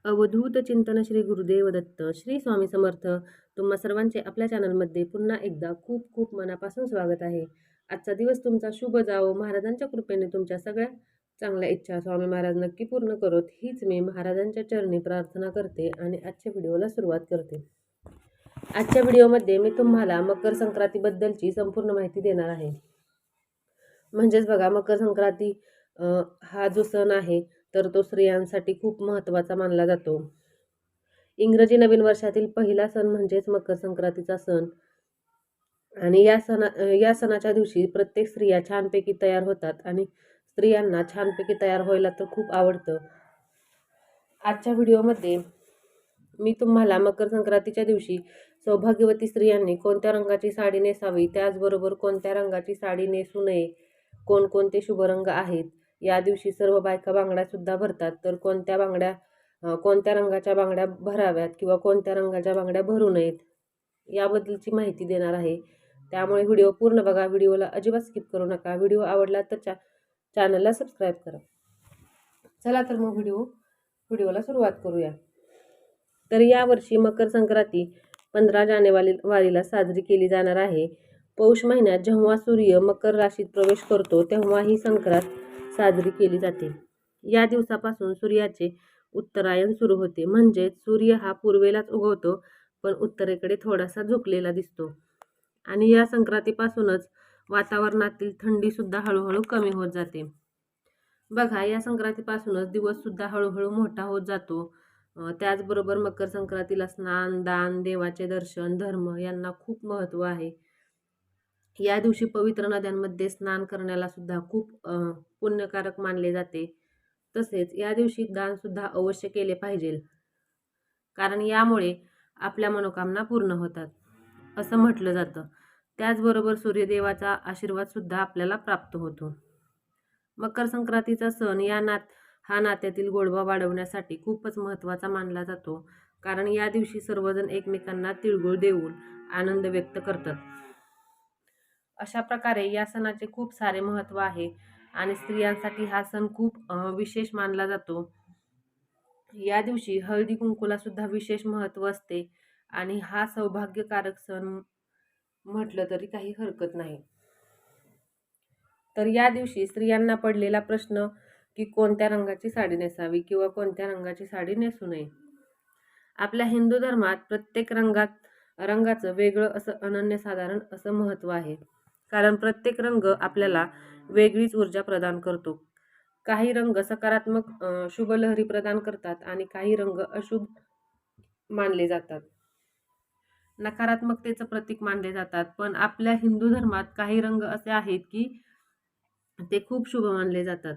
अवधूत चिंतन श्री गुरुदेव दत्त श्री स्वामी समर्थ. तुम्हा सर्वांचे आपल्या चॅनलमध्ये पुन्हा एकदा खूप खूप मनापासून स्वागत आहे. आजचा दिवस तुमचा शुभ जावो. महाराजांच्या कृपेने तुमच्या सगळ्या चांगल्या इच्छा स्वामी महाराज नक्की पूर्ण करोत, हीच मी महाराजांच्या चरणी प्रार्थना करते आणि आजच्या व्हिडिओला सुरुवात करते. आजच्या व्हिडिओमध्ये मी तुम्हाला मकर संक्रांतीबद्दलची संपूर्ण माहिती देणार आहे. म्हणजेच बघा, मकर संक्रांती हा जो सण आहे तर तो स्त्रियांसाठी खूप महत्त्वाचा मानला जातो. इंग्रजी नवीन वर्षातील पहिला सण म्हणजेच मकर संक्रांतीचा सण. आणि या सणाच्या दिवशी प्रत्येक स्त्रिया छानपैकी तयार होतात आणि स्त्रियांना छानपैकी तयार व्हायला तर खूप आवडतं. आजच्या व्हिडिओमध्ये मी तुम्हाला मकर संक्रांतीच्या दिवशी सौभाग्यवती स्त्रियांनी कोणत्या रंगाची साडी नेसावी, त्याचबरोबर कोणत्या रंगाची साडी नेसू नये, कोणकोणते शुभ रंग आहेत, या दिवशी सर्व बायका बांगड्या सुद्धा भरतात, तर कोणत्या रंगाच्या बांगड्या भराव्यात किंवा कोणत्या रंगाच्या बांगड्या भरू नयेत याबद्दलची माहिती देणार आहे. त्यामुळे व्हिडिओ पूर्ण बघा, व्हिडिओला अजिबात स्किप करू नका. व्हिडिओ आवडला तर चॅनलला सबस्क्राईब करा. चला तर मग व्हिडिओला सुरुवात करूया. तर यावर्षी मकर संक्रांती 15 जानेवारीला साजरी केली जाणार आहे. पौष महिन्यात जेव्हा सूर्य मकर राशीत प्रवेश करतो तेव्हा ही संक्रांत साजरी केली जाते. या दिवसापासून सूर्याचे उत्तरायण सुरू होते. म्हणजे सूर्य हा पूर्वेलाच उगवतो पण उत्तरेकडे थोडासा झुकलेला दिसतो. आणि या संक्रांतीपासूनच वातावरणातील थंडी सुद्धा हळूहळू कमी होत जाते. बघा, या संक्रांतीपासूनच दिवस सुद्धा हळूहळू मोठा होत जातो. त्याचबरोबर मकर संक्रांतीला स्नान, दान, देवाचे दर्शन, धर्म यांना खूप महत्त्व आहे. या दिवशी पवित्र नद्यांमध्ये स्नान करण्याला सुद्धा खूप पुण्यकारक मानले जाते. तसेच या दिवशी दान सुद्धा अवश्य केले पाहिजे, कारण यामुळे आपल्या मनोकामना पूर्ण होतात असं म्हटलं जातं. त्याचबरोबर सूर्यदेवाचा आशीर्वाद सुद्धा आपल्याला प्राप्त होतो. मकर संक्रांतीचा सण हा नात्यातील गोडवा वाढवण्यासाठी खूपच महत्त्वाचा मानला जातो, कारण या दिवशी सर्वजण एकमेकांना तिळगुळ देऊन आनंद व्यक्त करतात. अशा प्रकारे या सणाचे खूप सारे महत्त्व आहे आणि स्त्रियांसाठी हा सण खूप विशेष मानला जातो. या दिवशी हळदी कुंकूला सुद्धा विशेष महत्त्व असते आणि हा सौभाग्यकारक सण म्हटलं तरी काही हरकत नाही. तर या दिवशी स्त्रियांना पडलेला प्रश्न की कोणत्या रंगाची साडी नेसावी किंवा कोणत्या रंगाची साडी नेसू नये. आपल्या हिंदू धर्मात प्रत्येक रंगाचं वेगळं असं अनन्यसाधारण असं महत्त्व आहे, कारण प्रत्येक रंग आपल्याला वेगळीच ऊर्जा प्रदान करतो. काही रंग सकारात्मक शुभ लहरी प्रदान करतात आणि काही रंग अशुभ मानले जातात, नकारात्मकतेचं प्रतीक मानले जातात. पण आपल्या हिंदू धर्मात काही रंग असे आहेत की ते खूप शुभ मानले जातात.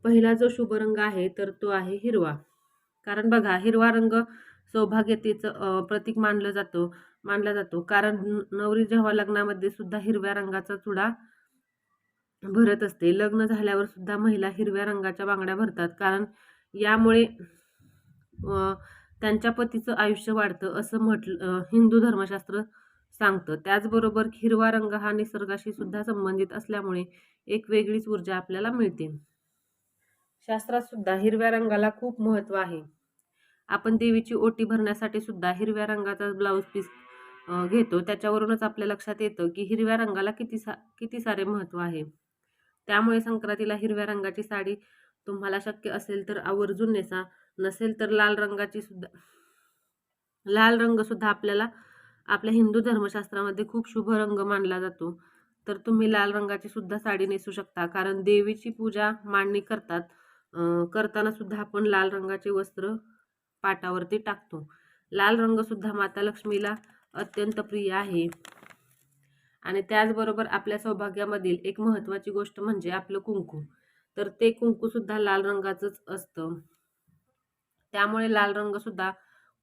पहिला जो शुभ रंग आहे तर तो आहे हिरवा. कारण बघा, हिरवा रंग सौभाग्यतेचं प्रतीक मानला जातो. कारण नवरी जेव्हा लग्नामध्ये सुद्धा हिरव्या रंगाचा चुडा भरत असते. लग्न झाल्यावर सुद्धा महिला हिरव्या रंगाच्या बांगड्या भरतात, कारण यामुळे त्यांच्या पतीचं आयुष्य वाढतं असं हिंदू धर्मशास्त्र सांगतं. त्याचबरोबर हिरवा रंग हा निसर्गाशी सुद्धा संबंधित असल्यामुळे एक वेगळीच ऊर्जा आपल्याला मिळते. शास्त्रात सुद्धा हिरव्या रंगाला खूप महत्त्व आहे. आपण देवीची ओटी भरण्यासाठी सुद्धा हिरव्या रंगाचा ब्लाऊज पीस घेतो. त्याच्यावरूनच आपल्या लक्षात येतं की हिरव्या रंगाला किती सारे महत्त्व आहे. त्यामुळे संक्रांतीला हिरव्या रंगाची साडी तुम्हाला शक्य असेल तर आवर्जून नेसा. नसेल तर लाल रंग सुद्धा आपल्याला आपल्या हिंदू धर्मशास्त्रामध्ये खूप शुभ रंग मानला जातो. तर तुम्ही लाल रंगाची सुद्धा साडी नेसू शकता, कारण देवीची पूजा मांडणी करताना सुद्धा आपण लाल रंगाचे वस्त्र पाटावरती टाकतो. लाल रंग सुद्धा माता लक्ष्मीला अत्यंत प्रिय आहे. आणि त्याचबरोबर आपल्या सौभाग्यामधील एक महत्त्वाची गोष्ट म्हणजे आपलं कुंकू. तर ते कुंकू सुद्धा लाल रंगाचंच असतं. त्यामुळे लाल रंग सुद्धा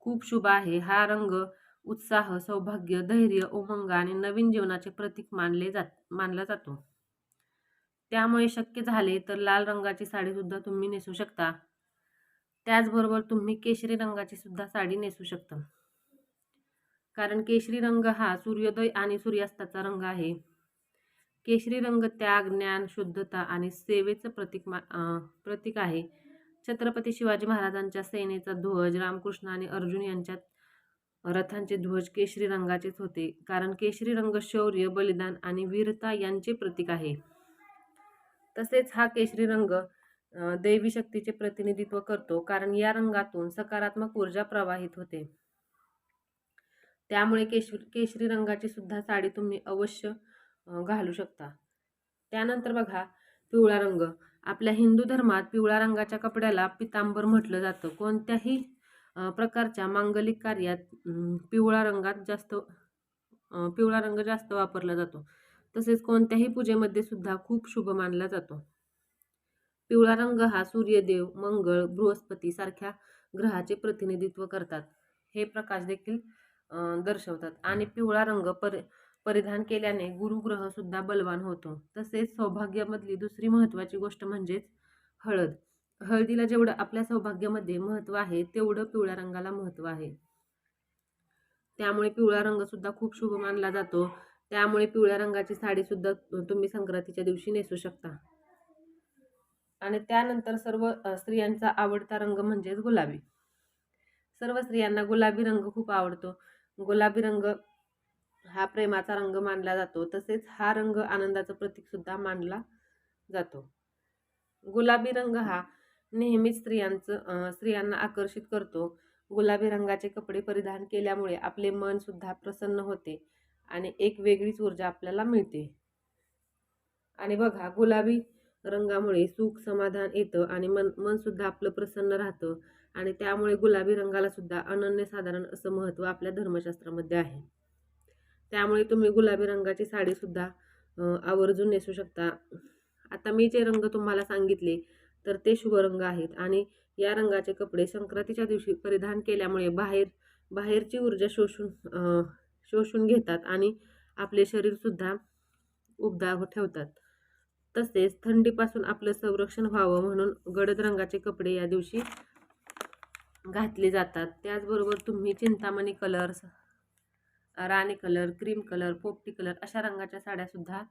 खूप शुभ आहे. हा रंग उत्साह, सौभाग्य, धैर्य, उमंग आणि नवीन जीवनाचे प्रतीक मानला जातो. त्यामुळे शक्य झाले तर लाल रंगाची साडी सुद्धा तुम्ही नेसू शकता. त्याचबरोबर तुम्ही केशरी रंगाची सुद्धा साडी नेसू शकता, कारण केशरी रंग हा सूर्योदय आणि सूर्यास्ताचा रंग आहे. केशरी रंग त्याग, ज्ञान, शुद्धता आणि सेवेचं प्रतीक आहे. छत्रपती शिवाजी महाराजांच्या सेनेचा ध्वज रामकृष्ण आणि अर्जुन यांच्यात रथांचे ध्वज केशरी रंगाचेच होते, कारण केशरी रंग शौर्य, बलिदान आणि वीरता यांचे प्रतीक आहे. तसेच हा केशरी रंग दैवी शक्तीचे प्रतिनिधित्व करतो, कारण या रंगातून सकारात्मक ऊर्जा प्रवाहित होते. त्यामुळे केशरी रंगाची सुद्धा साडी तुम्ही अवश्य घालू शकता. त्यानंतर बघा पिवळा रंग. आपल्या हिंदू धर्मात पिवळ्या रंगाच्या कपड्याला पितांबर म्हटलं जातं. कोणत्याही प्रकारच्या मांगलिक कार्यात पिवळा रंग जास्त वापरला जातो. तसेच कोणत्याही पूजेमध्ये सुद्धा खूप शुभ मानला जातो. पिवळा रंग हा सूर्यदेव, मंगळ, बृहस्पती सारख्या ग्रहाचे प्रतिनिधित्व करतात. हे प्रकाश देखील दर्शवतात. आणि पिवळा रंग परिधान केल्याने गुरुग्रह सुद्धा बलवान होतो. तसेच सौभाग्यामधली दुसरी महत्त्वाची गोष्ट म्हणजेच हळद. हळदीला जेवढं आपल्या सौभाग्यामध्ये महत्त्व आहे, तेवढं पिवळ्या रंगाला महत्त्व आहे. त्यामुळे पिवळा रंग सुद्धा खूप शुभ मानला जातो. त्यामुळे पिवळ्या रंगाची साडी सुद्धा तुम्ही संक्रांतीच्या दिवशी नेसू शकता. आणि त्यानंतर सर्व स्त्रियांचा आवडता रंग म्हणजेच गुलाबी. सर्व स्त्रियांना गुलाबी रंग खूप आवडतो. गुलाबी रंग हा प्रेमाचा रंग मानला जातो. तसेच हा रंग आनंदाचं प्रतीक सुद्धा मानला जातो. गुलाबी रंग हा नेहमीच स्त्रियांना आकर्षित करतो. गुलाबी रंगाचे कपडे परिधान केल्यामुळे आपले मन सुद्धा प्रसन्न होते आणि एक वेगळीच ऊर्जा आपल्याला मिळते. आणि बघा गुलाबी रंगामुळे सुख समाधान येतं आणि मन सुद्धा आपलं प्रसन्न राहतं. आणि त्यामुळे गुलाबी रंगाला सुद्धा अनन्यसाधारण असं महत्त्व आपल्या धर्मशास्त्रामध्ये आहे. त्यामुळे तुम्ही गुलाबी रंगाची साडी सुद्धा आवर्जून नेसू शकता. आता मी जे रंग तुम्हाला सांगितले तर ते शुभ रंग आहेत. आणि या रंगाचे कपडे संक्रांतीच्या दिवशी परिधान केल्यामुळे बाहेरची ऊर्जा शोषून घेतात आणि आपले शरीर सुद्धा उबदार ठेवतात. तसेच थंडीपासून आपलं संरक्षण व्हावं म्हणून गडद रंगाचे कपडे या दिवशी घातले जातात. त्याचबरोबर तुम्ही चिंतामणी कलर, राणी कलर, क्रीम कलर, पोपटी कलर अशा रंगाच्या साड्या सुद्धा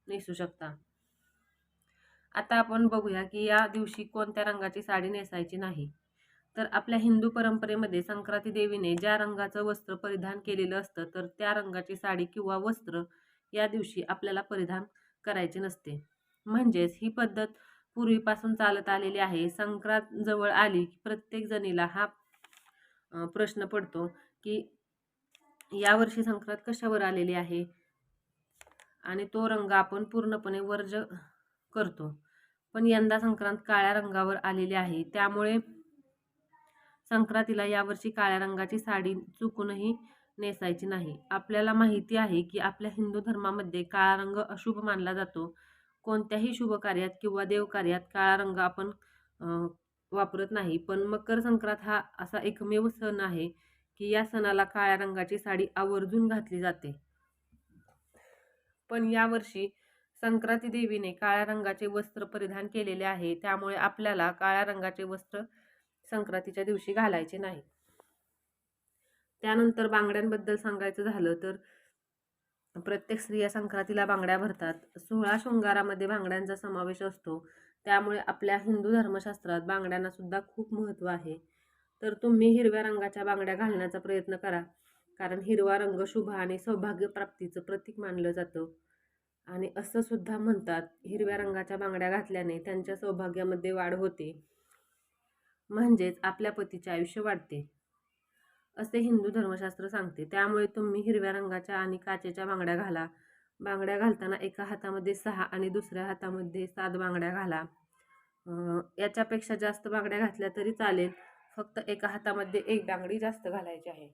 नेसू शकता. आता आपण बघूया की या दिवशी कोणत्या रंगाची साडी नेसायची नाही. तर आपल्या हिंदू परंपरेमध्ये संक्रांती देवीने ज्या रंगाचं वस्त्र परिधान केलेलं असतं, तर त्या रंगाची साडी किंवा वस्त्र या दिवशी आपल्याला परिधान करायचे नसते. म्हणजेच ही पद्धत पूर्वीपासून चालत आलेली आहे. संक्रांत जवळ आली की प्रत्येक जणीला हा प्रश्न पडतो की यावर्षी संक्रांत कशावर आलेली आहे, आणि तो रंग आपण पूर्णपणे वर्ज करतो. पण यंदा संक्रांत काळ्या रंगावर आलेली आहे. त्यामुळे संक्रांतीला यावर्षी काळ्या रंगाची साडी चुकूनही नेसायची नाही. आपल्याला माहिती आहे की आपल्या हिंदू धर्मामध्ये काळा रंग अशुभ मानला जातो. कोणत्याही शुभ कार्यात किंवा देवकार्यात काळा रंग आपण वापरत नाही. पण मकर संक्रांत हा असा एकमेव सण आहे की या सणाला काळ्या रंगाची साडी आवर्जून घातली जाते. पण यावर्षी संक्रांती देवीने काळ्या रंगाचे वस्त्र परिधान केलेले आहे. त्यामुळे आपल्याला काळ्या रंगाचे वस्त्र संक्रांतीच्या दिवशी घालायचे नाही. त्यानंतर बांगड्यांबद्दल सांगायचं झालं तर प्रत्येक स्त्रिया संक्रांतीला बांगड्या भरतात. 16 शृंगारामध्ये बांगड्यांचा समावेश असतो. त्यामुळे आपल्या हिंदू धर्मशास्त्रात बांगड्यांना सुद्धा खूप महत्त्व आहे. तर तुम्ही हिरव्या रंगाच्या बांगड्या घालण्याचा प्रयत्न करा, कारण हिरवा रंग शुभ आणि सौभाग्य प्राप्तीचं प्रतीक मानलं जातं. आणि असं सुद्धा म्हणतात, हिरव्या रंगाच्या बांगड्या घातल्याने त्यांच्या सौभाग्यामध्ये वाढ होते, म्हणजेच आपल्या पतीचे आयुष्य वाढते, असे हिंदू धर्मशास्त्र सांगते. त्यामुळे तुम्ही हिरव्या रंगाच्या आणि काचेच्या बांगड्या घाला. बांगड्या घालताना एका हातामध्ये 6 आणि दुसऱ्या हातामध्ये 7 बांगड्या घाला. याच्यापेक्षा जास्त बांगड्या घातल्या तरी चालेल, फक्त एका हातामध्ये 1 बांगडी जास्त घालायची आहे.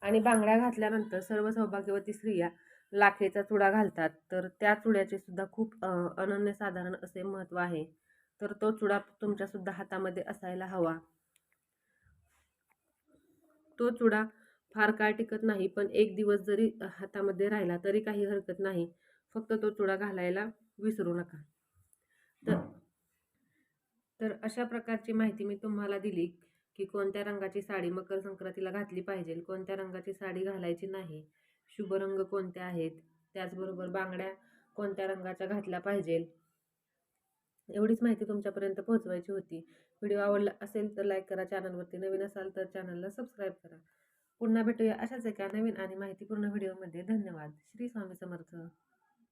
आणि बांगड्या घातल्यानंतर सर्व सौभाग्यवती स्त्रिया लाखेचा चुडा घालतात. तर त्या चुड्याचे सुद्धा खूप अनन्यसाधारण असे महत्त्व आहे. तर तो चुडा तुमच्या सुद्धा हातामध्ये असायला हवा. तो चुडा फार काळ टिकत नाही, पण 1 दिवस जरी हातामध्ये राहिला तरी काही हरकत नाही. फक्त तो चुडा घालायला विसरू नका. तर अशा प्रकारची माहिती मी तुम्हाला दिली की कोणत्या रंगाची साडी मकर संक्रांतीला घातली पाहिजे, कोणत्या रंगाची साडी घालायची नाही, शुभ रंग कोणते आहेत, त्याचबरोबर बांगड्या कोणत्या रंगाच्या घातल्या पाहिजे. एवढीच माहिती तुमच्यापर्यंत पोहोचवायची होती. व्हिडिओ आवडला असेल तर लाईक करा. चॅनलवरती नवीन असाल तर चॅनलला सबस्क्राईब करा. पुन्हा भेटूया अशाच एका नवीन आणि माहितीपूर्ण व्हिडिओमध्ये. धन्यवाद. श्री स्वामी समर्थ.